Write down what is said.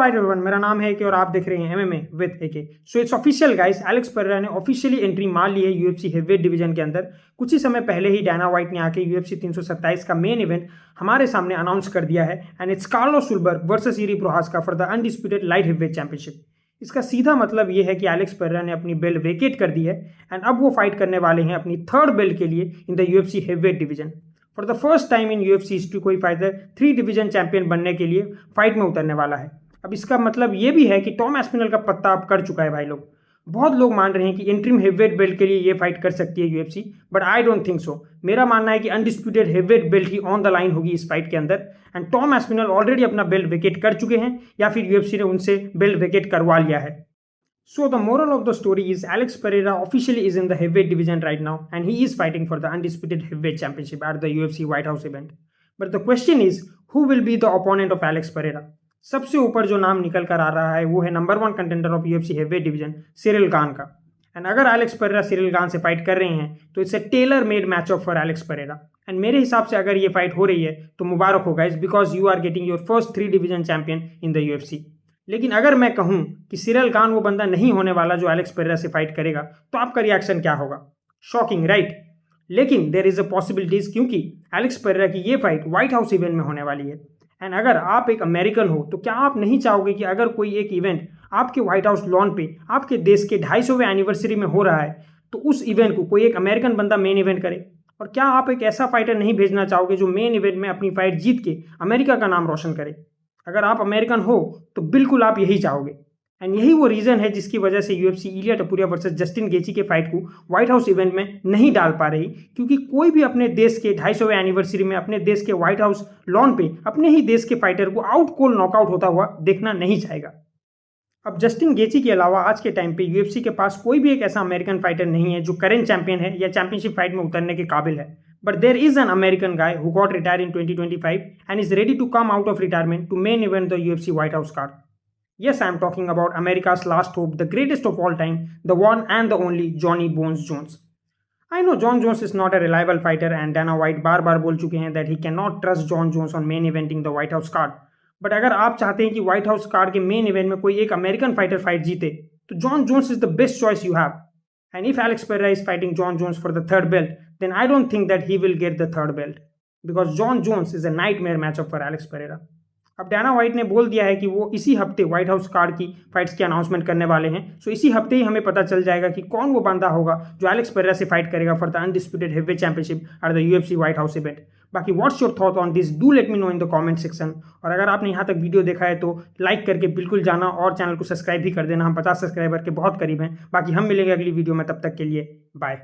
Right everyone, मेरा नाम है एके और आप देख रहे हैं MMA with AK. So it's official guys, Alex Pereira ने ऑफिशियली एंट्री मार ली है यूएफसी हेवीवेट डिवीजन के अंदर। कुछ ही समय पहले ही डायना व्हाइट ने आके यूएफसी 327 का मेन इवेंट हमारे सामने अनाउंस कर दिया है and it's Carlos सुलबर्ग versus eri Prochazka for the undisputed light heavyweight championship. इसका सीधा मतलब ये है कि एलेक्स पेरेरा ने अपनी बेल्ट वेकेट कर दी है एंड अब वो फाइट करने वाले हैं अपनी थर्ड बेल्ट के लिए in the UFC heavyweight division. For the first time in UFC history कोई फाइटर 3 डिवीजन चैंपियन बनने के लिए फाइट में उतरने वाला है। अब इसका मतलब ये भी है कि टॉम एस्पिनल का पत्ता अब कर चुका है भाई लोग। बहुत लोग मान रहे हैं कि इंटरिम हेवीवेट बेल्ट के लिए ये फाइट कर सकती है UFC, but I don't think so. मेरा मानना है कि undisputed heavyweight belt he on the line होगी इस फाइट के अंदर एंड टॉम एस्पिनल ऑलरेडी अपना बेल्ट वेकेट कर चुके हैं या फिर यूएफसी ने उनसे बेल्ट वेकेट करवा लिया है। So the moral of the story is Alex Pereira officially is in the heavyweight division right now and he is fighting for the undisputed heavyweight championship at the UFC White House event. But the question is, who will be the opponent of Alex Pereira? सबसे ऊपर जो नाम निकल कर आ रहा है वो है number 1 contender of UFC heavyweight division Ciryl Gane का। एंड अगर एलेक्स पेरेरा सिरिल गान से फाइट कर रहे हैं तो it's a tailor made match of for Alex Pereira. And मेरे हिसाब से अगर ये फाइट हो रही है तो मुबारक हो guys, because you are getting your first 3 division champion in the UFC। लेकिन अगर मैं कहूं कि सिरिल गान वो बंदा नहीं होने वाला जो एलेक्स पेरेरा से फाइट करेगा तो आपका रिएक्शन क्या होगा? Shocking right? लेकिन देयर इज अ पॉसिबिलिटीज, क्योंकि एलेक्स पेरेरा की ये फाइट व्हाइट हाउस इवेंट में होने वाली है। एंड अगर आप एक अमेरिकन हो तो क्या आप नहीं चाहोगे कि अगर कोई एक इवेंट आपके व्हाइट हाउस लॉन पे आपके देश के 250वें एनिवर्सरी में हो रहा है तो उस इवेंट को कोई एक अमेरिकन बंदा मेन इवेंट करे? और क्या आप एक ऐसा फाइटर नहीं भेजना चाहोगे जो मेन इवेंट में अपनी फाइट जीत के अमेरिका का नाम रोशन करे? अगर आप अमेरिकन हो तो बिल्कुल आप यही चाहोगे। एंड यही वो रीज़न है जिसकी वजह से यूएफसी इलिया टपुरिया वर्सेस जस्टिन गेची के फाइट को व्हाइट हाउस इवेंट में नहीं डाल पा रही, क्योंकि कोई भी अपने देश के 250वें एनिवर्सरी में अपने देश के व्हाइट हाउस लॉन पे अपने ही देश के फाइटर को आउट कोल नॉकआउट होता हुआ देखना नहीं चाहेगा। अब जस्टिन गेची के अलावा आज के टाइम पे यूएफसी के पास कोई भी एक ऐसा अमेरिकन फाइटर नहीं है जो करेंट चैंपियन है या चैंपियनशिप फाइट में उतरने के काबिल है। But there is an American guy who got retired in 2025 and is ready to come out of retirement to main event the UFC White House card. Yes, I am talking about America's last hope, the greatest of all time, the one and the only Johnny Bones Jones. I know John Jones is not a reliable fighter and Dana White बार-बार बोल चुके हैं that he cannot trust John Jones on main eventing the White House card. But अगर आप चाहते हैं कि White House card के मेन इवेंट में कोई एक अमेरिकन फाइटर फाइट जीते तो John Jones is the best choice you have. And if Alex Pereira is fighting John Jones for the third belt, then I don't think that he will get the third belt, because John Jones is a nightmare matchup for Alex Pereira. अब Diana white ने बोल दिया है कि वो इसी हफ्ते white house card की फाइट्स की अनाउंसमेंट करने वाले हैं। सो इसी हफ्ते ही हमें पता चल जाएगा कि कौन वो बंदा होगा जो एलेक्स पेरेरा से फाइट करेगा for the undisputed heavyweight championship at the UFC White House event. बाकी what's your thought on this, do let me know in the comment section. और अगर आपने यहाँ तक वीडियो देखा है तो लाइक करके बिल्कुल जाना और चैनल को सब्सक्राइब भी कर देना। हम 50 सब्सक्राइबर के बहुत करीब हैं। बाकी हम मिलेंगे अगली वीडियो में, तब तक के लिए बाय।